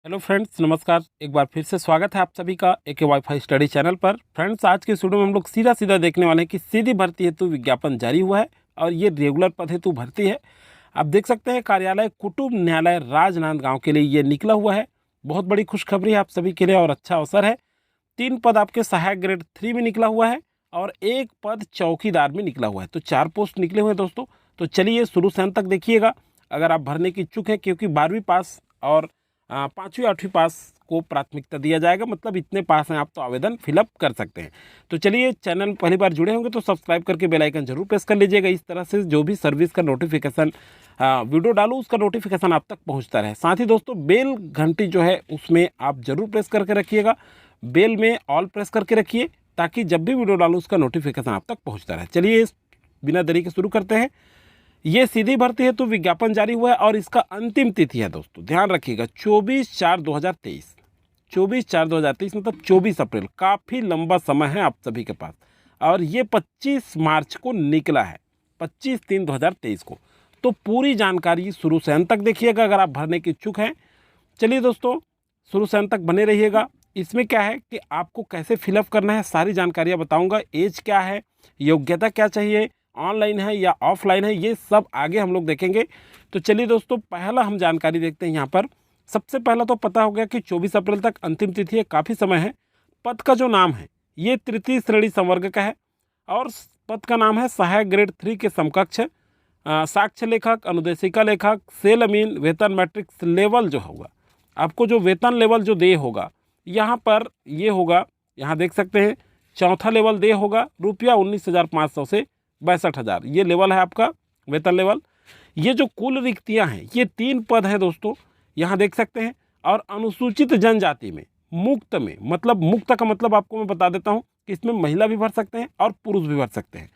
Hello friends, नमस्कार। एक बार फिर से स्वागत है आप सभी का एक वाईफाई स्टडी चैनल पर। फ्रेंड्स, आज के वीडियो में हम लोग सीधा सीधा देखने वाले हैं कि सीधी भर्ती हेतु विज्ञापन जारी हुआ है और ये रेगुलर पद हेतु भर्ती है। आप देख सकते हैं कार्यालय कुटुंब न्यायालय राजनांदगांव के लिए ये निकला हुआ है। बहुत बड़ी खुशखबरी है आप सभी के लिए और अच्छा अवसर है। 3 पद आपके सहायक ग्रेड 3 में निकला हुआ है और 1 पद चौकीदार में निकला हुआ है। तो 4 पोस्ट निकले हुए हैं दोस्तों। तो चलिए शुरू से अंत तक देखिएगा। अगर आप भरने की इच्छुक हैं, क्योंकि 12वीं पास और 5वीं 8वीं पास को प्राथमिकता दिया जाएगा, मतलब इतने पास हैं आप तो आवेदन फिलअप कर सकते हैं। तो चलिए, चैनल पहली बार जुड़े होंगे तो सब्सक्राइब करके बेल आइकन जरूर प्रेस कर लीजिएगा। इस तरह से जो भी सर्विस का नोटिफिकेशन वीडियो डालूँ उसका नोटिफिकेशन आप तक पहुंचता रहे। साथ ही दोस्तों, बेल घंटी जो है उसमें आप जरूर प्रेस करके रखिएगा। बेल में ऑल प्रेस करके रखिए ताकि जब भी वीडियो डालूँ उसका नोटिफिकेशन आप तक पहुँचता रहे। चलिए, बिना देरी के शुरू करते हैं। ये सीधी भर्ती है तो विज्ञापन जारी हुआ है और इसका अंतिम तिथि है दोस्तों, ध्यान रखिएगा 24/4/2023। 24/4/2023 मतलब 24 अप्रैल। काफ़ी लंबा समय है आप सभी के पास और ये 25 मार्च को निकला है, 25/3/2023 को। तो पूरी जानकारी शुरू से अंत तक देखिएगा अगर आप भरने के इच्छुक हैं। चलिए दोस्तों, शुरू से अंत तक बने रहिएगा। इसमें क्या है कि आपको कैसे फिलअप करना है सारी जानकारियाँ बताऊँगा। एज क्या है, योग्यता क्या चाहिए, ऑनलाइन है या ऑफलाइन है, ये सब आगे हम लोग देखेंगे। तो चलिए दोस्तों, पहला हम जानकारी देखते हैं यहाँ पर। सबसे पहला तो पता हो गया कि 24 अप्रैल तक अंतिम तिथि है, काफ़ी समय है। पद का जो नाम है ये तृतीय श्रेणी संवर्ग का है और पद का नाम है सहायक ग्रेड 3 के समकक्ष साक्ष्य लेखक, अनुदेशिका लेखक, सेल अमीन, वेतन मैट्रिक्स लेवल जो होगा, आपको जो वेतन लेवल जो दे होगा यहाँ पर ये होगा, यहाँ देख सकते हैं चौथा लेवल दे होगा ₹19,500 से 62,000, ये लेवल है आपका वेतन लेवल। ये जो कुल रिक्तियां हैं ये 3 पद हैं दोस्तों, यहाँ देख सकते हैं। और अनुसूचित जनजाति में मुक्त में, मतलब मुक्त का मतलब आपको मैं बता देता हूँ कि इसमें महिला भी भर सकते हैं और पुरुष भी भर सकते हैं।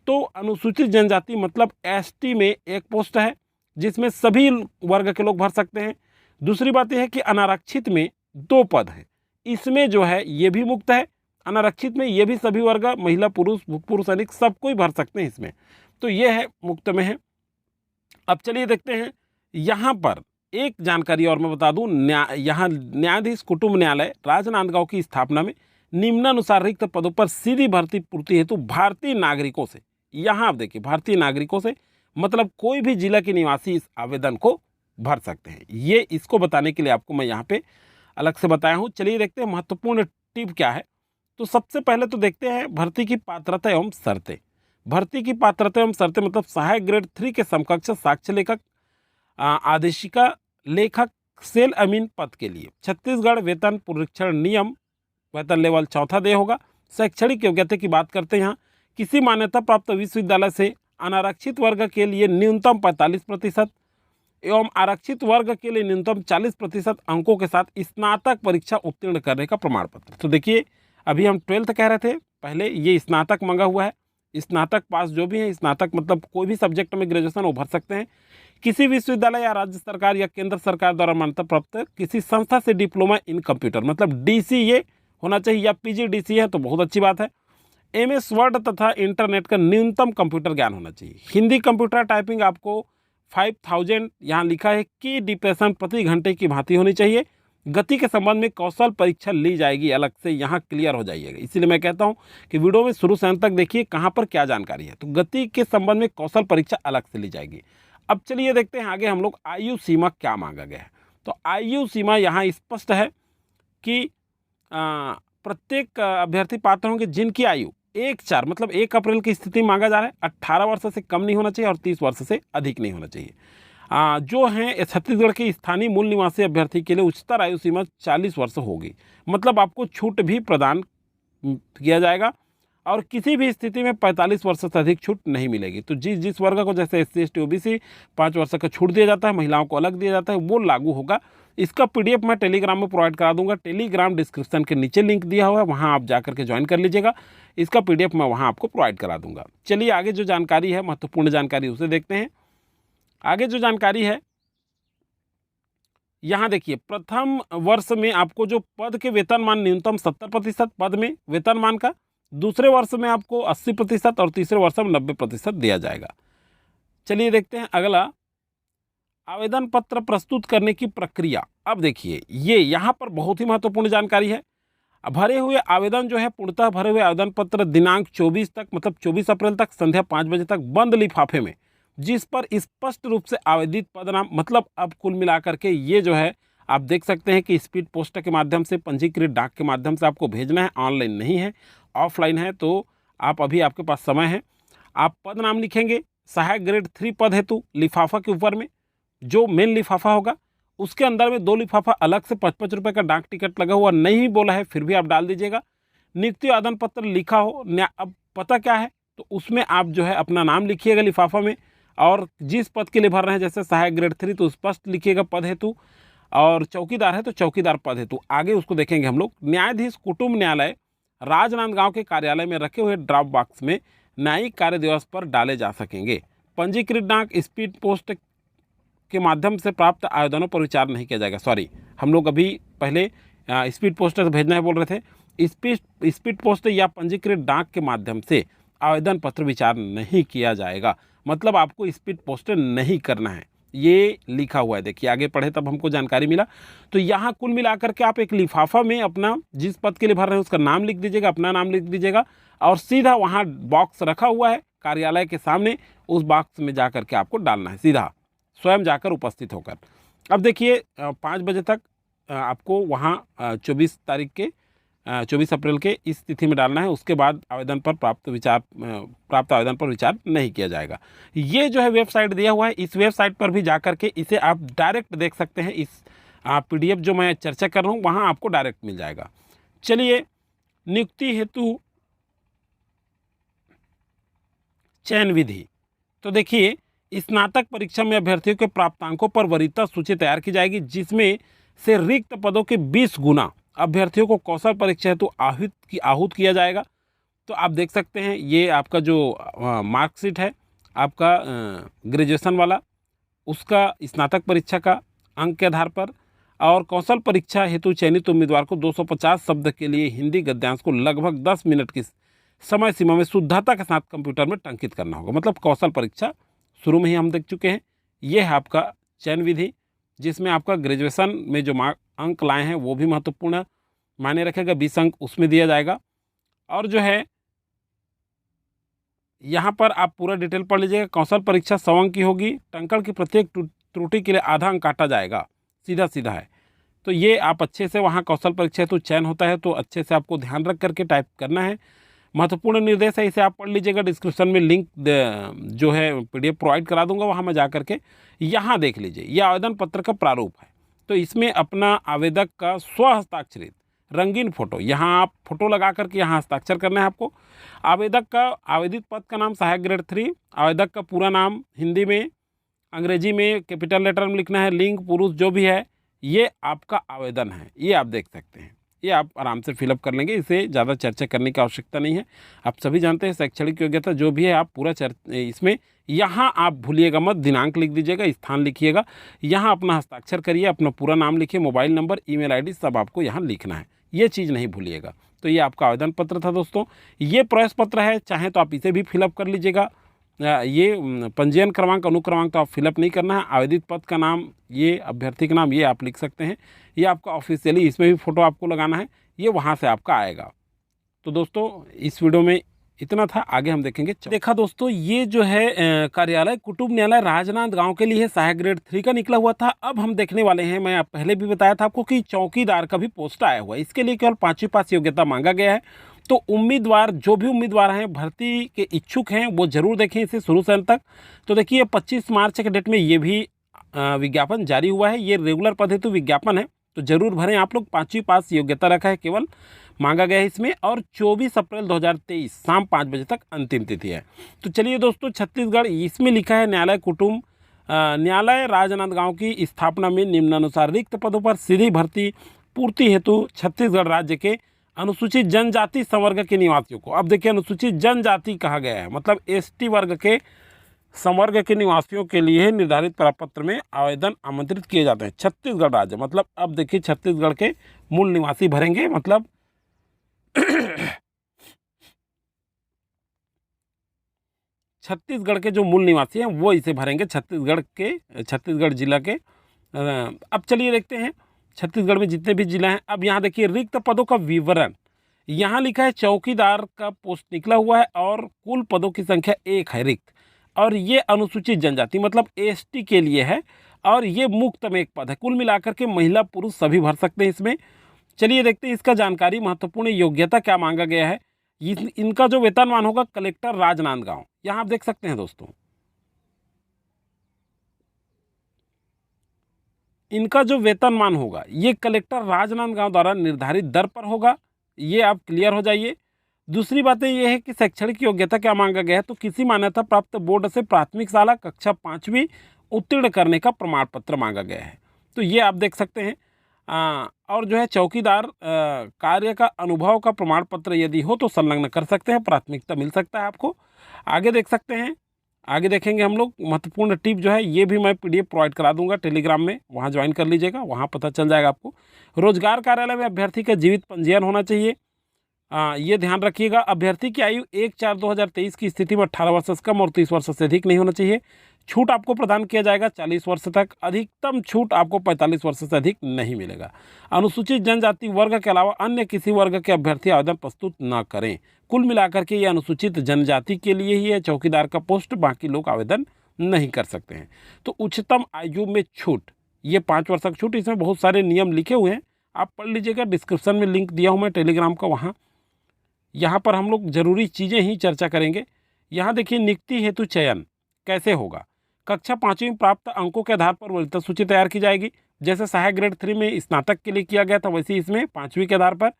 तो अनुसूचित जनजाति मतलब एसटी में 1 पोस्ट है जिसमें सभी वर्ग के लोग भर सकते हैं। दूसरी बात यह है कि अनारक्षित में 2 पद हैं, इसमें जो है ये भी मुक्त है। अनारक्षित में ये भी सभी वर्ग, महिला पुरुष भूतपूर्व सैनिक सब कोई भर सकते हैं इसमें। तो ये है मुक्त में है। अब चलिए देखते हैं यहाँ पर एक जानकारी और मैं बता दूं। यहाँ न्यायाधीश कुटुंब न्यायालय राजनांदगांव की स्थापना में निम्नानुसार रिक्त पदों पर सीधी भर्ती पूर्ति हेतु भारतीय नागरिकों से, यहाँ आप देखिए भारतीय नागरिकों से मतलब कोई भी जिला के निवासी इस आवेदन को भर सकते हैं। ये इसको बताने के लिए आपको मैं यहाँ पे अलग से बताया हूँ। चलिए देखते हैं महत्वपूर्ण टिप क्या है। तो सबसे पहले तो देखते हैं भर्ती की पात्रता एवं शर्तें। भर्ती की पात्रता एवं शर्तें मतलब सहायक ग्रेड 3 के समकक्ष साक्ष्य लेखक, आदेशिका लेखक, सेल अमीन पद के लिए छत्तीसगढ़ वेतन पुनरीक्षण नियम वेतन लेवल चौथा दे होगा। शैक्षणिक योग्यता की बात करते हैं, यहाँ किसी मान्यता प्राप्त विश्वविद्यालय से अनारक्षित वर्ग के लिए न्यूनतम 45% एवं आरक्षित वर्ग के लिए न्यूनतम 40% अंकों के साथ स्नातक परीक्षा उत्तीर्ण करने का प्रमाण पत्र। तो देखिए, अभी हम 12th कह रहे थे, पहले ये स्नातक मांगा हुआ है। स्नातक पास जो भी है, स्नातक मतलब कोई भी सब्जेक्ट में ग्रेजुएशन वो भर सकते हैं। किसी विश्वविद्यालय या राज्य सरकार या केंद्र सरकार द्वारा मान्यता प्राप्त किसी संस्था से डिप्लोमा इन कंप्यूटर मतलब DCA होना चाहिए या PGDCA है तो बहुत अच्छी बात है। MS वर्ड तथा इंटरनेट का न्यूनतम कंप्यूटर ज्ञान होना चाहिए। हिंदी कंप्यूटर टाइपिंग आपको 5000 यहाँ लिखा है कि डिप्रेशन प्रति घंटे की भांति होनी चाहिए। गति के संबंध में कौशल परीक्षा ली जाएगी अलग से, यहाँ क्लियर हो जाइएगा। इसीलिए मैं कहता हूँ कि वीडियो में शुरू से अंत तक देखिए कहाँ पर क्या जानकारी है। तो गति के संबंध में कौशल परीक्षा अलग से ली जाएगी। अब चलिए देखते हैं आगे हम लोग आयु सीमा क्या मांगा गया है। तो आयु सीमा यहाँ स्पष्ट है कि प्रत्येक अभ्यर्थी पात्र होंगे जिनकी आयु 1/4 मतलब 1 अप्रैल की स्थिति मांगा जा रहा है 18 वर्ष से कम नहीं होना चाहिए और 30 वर्ष से अधिक नहीं होना चाहिए। जो हैं छत्तीसगढ़ के स्थानीय मूल निवासी अभ्यर्थी के लिए उच्चतर आयु सीमा 40 वर्ष होगी, मतलब आपको छूट भी प्रदान किया जाएगा और किसी भी स्थिति में 45 वर्ष से अधिक छूट नहीं मिलेगी। तो जिस वर्ग को जैसे SC ST OBC 5 वर्ष का छूट दिया जाता है, महिलाओं को अलग दिया जाता है, वो लागू होगा। इसका PDF मैं टेलीग्राम में प्रोवाइड करा दूंगा। टेलीग्राम डिस्क्रिप्शन के नीचे लिंक दिया हुआ है, वहाँ आप जा करके ज्वाइन कर लीजिएगा। इसका PDF मैं वहाँ आपको प्रोवाइड करा दूंगा। चलिए आगे जो जानकारी है, महत्वपूर्ण जानकारी, उसे देखते हैं। आगे जो जानकारी है यहाँ देखिए, प्रथम वर्ष में आपको जो पद के वेतनमान न्यूनतम 70% पद में वेतनमान का, दूसरे वर्ष में आपको 80% और तीसरे वर्ष में 90% दिया जाएगा। चलिए देखते हैं अगला, आवेदन पत्र प्रस्तुत करने की प्रक्रिया। अब देखिए ये यहाँ पर बहुत ही महत्वपूर्ण जानकारी है। भरे हुए आवेदन जो है, पूर्णतः भरे हुए आवेदन पत्र दिनांक 24 तक, मतलब 24 अप्रैल तक संध्या 5 बजे तक बंद लिफाफे में, जिस पर स्पष्ट रूप से आवेदित पद नाम, मतलब अब कुल मिलाकर के ये जो है आप देख सकते हैं कि स्पीड पोस्ट के माध्यम से, पंजीकृत डाक के माध्यम से आपको भेजना है, ऑनलाइन नहीं है, ऑफलाइन है। तो आप अभी आपके पास समय है। आप पद नाम लिखेंगे, सहायक ग्रेड 3 पद हेतु लिफाफा के ऊपर में जो मेन लिफाफा होगा उसके अंदर में 2 लिफाफा अलग से 55 रुपये का डाक टिकट लगा हुआ, नहीं बोला है फिर भी आप डाल दीजिएगा। नियुक्ति आवेदन पत्र लिखा हो, अब पता क्या है, तो उसमें आप जो है अपना नाम लिखिएगा लिफाफा में, और जिस पद के लिए भर रहे हैं, जैसे सहायक ग्रेड 3 तो स्पष्ट लिखिएगा पद हेतु, और चौकीदार है तो चौकीदार पद हेतु आगे उसको देखेंगे हम लोग। न्यायाधीश कुटुंब न्यायालय राजनांदगांव के कार्यालय में रखे हुए ड्रॉप बॉक्स में न्यायिक कार्य दिवस पर डाले जा सकेंगे। पंजीकृत डाक स्पीड पोस्ट के माध्यम से प्राप्त आवेदनों पर विचार नहीं किया जाएगा। सॉरी, हम लोग अभी पहले स्पीड पोस्ट से भेजना है बोल रहे थे। स्पीड पोस्ट या पंजीकृत डाक के माध्यम से आवेदन पत्र विचार नहीं किया जाएगा, मतलब आपको स्पीड पोस्ट नहीं करना है, ये लिखा हुआ है। देखिए आगे पढ़े तब हमको जानकारी मिला। तो यहाँ कुल मिलाकर के आप एक लिफाफा में अपना जिस पद के लिए भर रहे हैं उसका नाम लिख दीजिएगा, अपना नाम लिख दीजिएगा, और सीधा वहाँ बॉक्स रखा हुआ है कार्यालय के सामने, उस बॉक्स में जा करके आपको डालना है, सीधा स्वयं जाकर उपस्थित होकर। अब देखिए 5 बजे तक आपको वहाँ 24 अप्रैल के इस तिथि में डालना है। उसके बाद आवेदन पर प्राप्त आवेदन पर विचार नहीं किया जाएगा। ये जो है वेबसाइट दिया हुआ है, इस वेबसाइट पर भी जा करके इसे आप डायरेक्ट देख सकते हैं। इस PDF जो मैं चर्चा कर रहा हूँ वहाँ आपको डायरेक्ट मिल जाएगा। चलिए, नियुक्ति हेतु चयन विधि। तो देखिए स्नातक परीक्षा में अभ्यर्थियों के प्राप्तांकों पर वरीयता सूची तैयार की जाएगी, जिसमें से रिक्त पदों के 20 गुना अभ्यर्थियों को कौशल परीक्षा हेतु आहूत किया जाएगा। तो आप देख सकते हैं ये आपका जो मार्कशीट है आपका ग्रेजुएशन वाला, उसका स्नातक परीक्षा का अंक के आधार पर, और कौशल परीक्षा हेतु चयनित उम्मीदवार को 250 शब्द के लिए हिंदी गद्यांश को लगभग 10 मिनट की समय सीमा में शुद्धता के साथ कंप्यूटर में टंकित करना होगा। मतलब कौशल परीक्षा शुरू में ही हम देख चुके हैं। ये है आपका चयन विधि, जिसमें आपका ग्रेजुएशन में जो अंक लाए हैं वो भी महत्वपूर्ण मायने रखेगा, 20 अंक उसमें दिया जाएगा। और जो है यहाँ पर आप पूरा डिटेल पढ़ लीजिएगा। कौशल परीक्षा 100 अंक की होगी, टंकण की प्रत्येक त्रुटि के लिए आधा अंक काटा जाएगा, सीधा सीधा है। तो ये आप अच्छे से वहाँ कौशल परीक्षा तो चयन होता है, तो अच्छे से आपको ध्यान रख करके टाइप करना है। महत्वपूर्ण निर्देश है, इसे आप पढ़ लीजिएगा। डिस्क्रिप्शन में लिंक जो है PDF प्रोवाइड करा दूंगा, वहाँ में जा करके यहाँ देख लीजिए। यह आवेदन पत्र का प्रारूप है। तो इसमें अपना आवेदक का स्वहस्ताक्षरित रंगीन फोटो, यहाँ आप फोटो लगा करके यहाँ हस्ताक्षर करना है आपको। आवेदक का आवेदित पद का नाम सहायक ग्रेड 3, आवेदक का पूरा नाम हिंदी में, अंग्रेजी में कैपिटल लेटर में लिखना है, लिंग पुरुष जो भी है, ये आपका आवेदन है। ये आप देख सकते हैं, ये आप आराम से फिलअप कर लेंगे, इसे ज़्यादा चर्चा करने की आवश्यकता नहीं है। आप सभी जानते हैं शैक्षणिक योग्यता जो भी है आप पूरा इसमें यहाँ आप भूलिएगा मत, दिनांक लिख दीजिएगा, स्थान लिखिएगा, यहाँ अपना हस्ताक्षर करिए, अपना पूरा नाम लिखिए, मोबाइल नंबर, ईमेल आईडी सब आपको यहाँ लिखना है, ये चीज़ नहीं भूलिएगा। तो ये आपका आवेदन पत्र था दोस्तों। ये प्रवेश पत्र है, चाहे तो आप इसे भी फिलअप कर लीजिएगा। ये पंजीयन क्रमांक अनुक्रमांक तो आप फिलअप नहीं करना है। आवेदित पद का नाम, ये अभ्यर्थी का नाम, ये आप लिख सकते हैं। ये आपका ऑफिशियली, इसमें भी फ़ोटो आपको लगाना है, ये वहाँ से आपका आएगा। तो दोस्तों इस वीडियो में इतना था, आगे हम देखेंगे। देखा दोस्तों, ये जो है कार्यालय कुटुंब न्यायालय राजनांदगांव के लिए सहायक ग्रेड 3 का निकला हुआ था। अब हम देखने वाले हैं, मैं पहले भी बताया था आपको कि चौकीदार का भी पोस्ट आया हुआ है। इसके लिए केवल 5वीं पास योग्यता मांगा गया है। तो उम्मीदवार, जो भी उम्मीदवार हैं, भर्ती के इच्छुक हैं, वो जरूर देखें इसे शुरू से अंत तक। तो देखिए 25 मार्च के डेट में ये भी विज्ञापन जारी हुआ है। ये रेगुलर पद हेतु विज्ञापन है, तो जरूर भरें आप लोग। 5वीं पास योग्यता रखा है केवल, मांगा गया है इसमें। और 24 अप्रैल 2023 शाम 5 बजे तक अंतिम तिथि है। तो चलिए दोस्तों, छत्तीसगढ़, इसमें लिखा है न्यायालय कुटुंब न्यायालय राजनांदगांव की स्थापना में निम्नानुसार रिक्त पदों पर सीधी भर्ती पूर्ति हेतु छत्तीसगढ़ राज्य के अनुसूचित जनजाति संवर्ग के निवासियों को, अब देखिए अनुसूचित जनजाति कहा गया है, मतलब ST वर्ग के संवर्ग के निवासियों के लिए निर्धारित प्रपत्र में आवेदन आमंत्रित किए जाते हैं। छत्तीसगढ़ राज्य, मतलब अब देखिए छत्तीसगढ़ के मूल निवासी भरेंगे, मतलब छत्तीसगढ़ के जो मूल निवासी हैं वो इसे भरेंगे, छत्तीसगढ़ जिला के। अब चलिए देखते हैं छत्तीसगढ़ में जितने भी जिला हैं। अब यहाँ देखिए रिक्त पदों का विवरण, यहाँ लिखा है चौकीदार का पोस्ट निकला हुआ है और कुल पदों की संख्या 1 है रिक्त, और ये अनुसूचित जनजाति मतलब एसटी के लिए है, और ये मुक्त में एक पद है। कुल मिलाकर के महिला पुरुष सभी भर सकते हैं इसमें। चलिए देखते हैं इसका जानकारी। महत्वपूर्ण योग्यता क्या मांगा गया है। इनका जो वेतनमान होगा कलेक्टर राजनांदगांव, यहाँ आप देख सकते हैं दोस्तों, इनका जो वेतनमान होगा ये कलेक्टर राजनांदगांव द्वारा निर्धारित दर पर होगा, ये आप क्लियर हो जाइए। दूसरी बातें ये है कि शैक्षणिक योग्यता क्या मांगा गया है, तो किसी मान्यता प्राप्त बोर्ड से प्राथमिक शाला कक्षा 5वीं उत्तीर्ण करने का प्रमाण पत्र मांगा गया है, तो ये आप देख सकते हैं। और जो है चौकीदार कार्य का अनुभव का प्रमाण पत्र यदि हो तो संलग्न कर सकते हैं, प्राथमिकता मिल सकता है आपको। आगे देख सकते हैं, आगे देखेंगे हम लोग। महत्वपूर्ण टिप जो है ये भी मैं पीडीएफ प्रोवाइड करा दूंगा टेलीग्राम में, वहाँ ज्वाइन कर लीजिएगा, वहाँ पता चल जाएगा आपको। रोजगार कार्यालय में अभ्यर्थी का जीवित पंजीयन होना चाहिए, ये ध्यान रखिएगा। अभ्यर्थी की आयु 1/4/2023 की स्थिति में 18 वर्ष से कम और 30 वर्ष से अधिक नहीं होना चाहिए। छूट आपको प्रदान किया जाएगा 40 वर्ष तक, अधिकतम छूट आपको 45 वर्ष से अधिक नहीं मिलेगा। अनुसूचित जनजाति वर्ग के अलावा अन्य किसी वर्ग के अभ्यर्थी आवेदन प्रस्तुत न करें। कुल मिलाकर के ये अनुसूचित जनजाति के लिए ही है चौकीदार का पोस्ट, बाकी लोग आवेदन नहीं कर सकते हैं। तो उच्चतम आयु में छूट, ये 5 वर्ष तक छूट, इसमें बहुत सारे नियम लिखे हुए हैं, आप पढ़ लीजिएगा। डिस्क्रिप्शन में लिंक दिया हूँ मैं टेलीग्राम का, वहाँ यहाँ पर हम लोग जरूरी चीज़ें ही चर्चा करेंगे। यहाँ देखिए नियुक्ति हेतु चयन कैसे होगा। कक्षा 5वीं प्राप्त अंकों के आधार पर वरीयता सूची तैयार की जाएगी। जैसे सहायक ग्रेड 3 में स्नातक के लिए किया गया था, वैसे इसमें 5वीं के आधार पर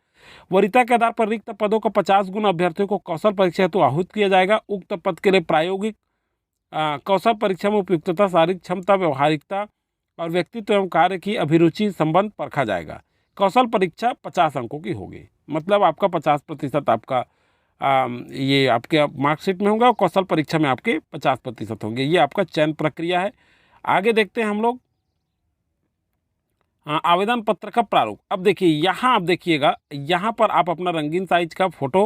वरीयता के आधार पर रिक्त पदों को 50 गुना अभ्यर्थियों को कौशल परीक्षा हेतु आहूत किया जाएगा। उक्त पद के लिए प्रायोगिक कौशल परीक्षा में उपयुक्तता, शारीरिक क्षमता, व्यवहारिकता और व्यक्तित्व एवं कार्य की अभिरुचि संबंध परखा जाएगा। कौशल परीक्षा 50 अंकों की होगी, मतलब आपका 50% आपका ये आपके मार्कशीट में होगा और कौशल परीक्षा में आपके 50% होंगे। ये आपका चयन प्रक्रिया है। आगे देखते हैं हम लोग आवेदन पत्र का प्रारूप। अब देखिए यहाँ आप देखिएगा, यहाँ पर आप अपना रंगीन साइज का फोटो,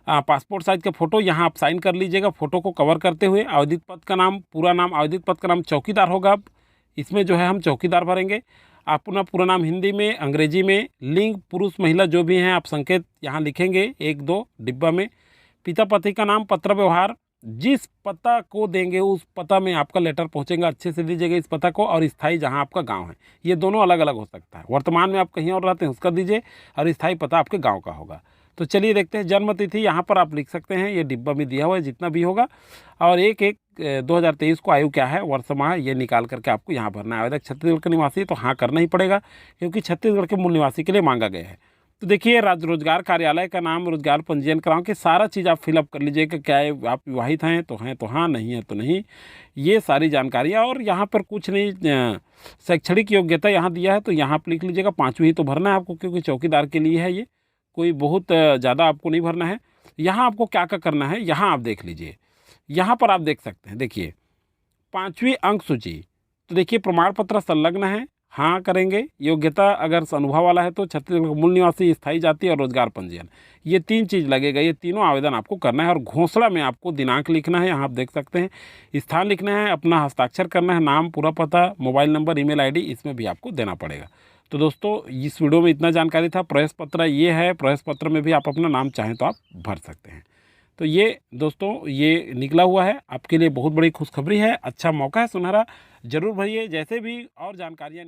पासपोर्ट साइज का फोटो यहाँ आप साइन कर लीजिएगा। फोटो को कवर करते हुए आवेदित पद का नाम, पूरा नाम, आवेदित पद का नाम चौकीदार होगा। अब इसमें जो है हम चौकीदार भरेंगे। अपना पूरा नाम हिंदी में, अंग्रेजी में, लिंग पुरुष महिला जो भी हैं आप संकेत यहाँ लिखेंगे 1-2 डिब्बा में। पिता पति का नाम, पत्र व्यवहार, जिस पता को देंगे उस पता में आपका लेटर पहुँचेगा, अच्छे से दीजिएगा इस पता को। और स्थायी जहाँ आपका गांव है, ये दोनों अलग अलग हो सकता है। वर्तमान में आप कहीं और रहते हैं उसका दीजिए, और स्थायी पता आपके गाँव का होगा। तो चलिए देखते हैं। जन्म तिथि यहाँ पर आप लिख सकते हैं, ये डिब्बा में दिया हुआ है जितना भी होगा। और 1/1/2023 को आयु क्या है, वर्ष माह, ये निकाल करके आपको यहाँ भरना है। आवेदक छत्तीसगढ़ का निवासी तो हाँ करना ही पड़ेगा, क्योंकि छत्तीसगढ़ के मूल निवासी के लिए मांगा गया है। तो देखिए राज्य रोजगार कार्यालय का नाम, रोजगार पंजीयन कराओ के सारा चीज़ आप फिलअप कर लीजिएगा। क्या है, आप विवाहित हैं तो हाँ, नहीं है तो नहीं, ये सारी जानकारियाँ। और यहाँ पर कुछ नहीं, शैक्षणिक योग्यता यहाँ दिया है तो यहाँ पर लिख लीजिएगा 5वीं तो भरना है आपको, क्योंकि चौकीदार के लिए है ये, कोई बहुत ज़्यादा आपको नहीं भरना है। यहाँ आपको क्या क्या करना है, यहाँ आप देख लीजिए। यहाँ पर आप देख सकते हैं, देखिए 5वीं अंक सूची, तो देखिए प्रमाण पत्र संलग्न है, हाँ करेंगे। योग्यता अगर अनुभव वाला है तो छत्तीसगढ़ मूल निवासी, स्थायी जाति और रोजगार पंजीयन, ये 3 चीज़ लगेगा। ये तीनों आवेदन आपको करना है। और घोषणा में आपको दिनांक लिखना है, यहाँ आप देख सकते हैं, स्थान लिखना है, अपना हस्ताक्षर करना है, नाम, पूरा पता, मोबाइल नंबर, ईमेल आईडी, इसमें भी आपको देना पड़ेगा। तो दोस्तों इस वीडियो में इतना जानकारी था। प्रवेश पत्र ये है, प्रवेश पत्र में भी आप अपना नाम चाहें तो आप भर सकते हैं। तो ये दोस्तों ये निकला हुआ है, आपके लिए बहुत बड़ी खुशखबरी है, अच्छा मौका है सुनहरा, जरूर भरिए। जैसे भी और जानकारियाँ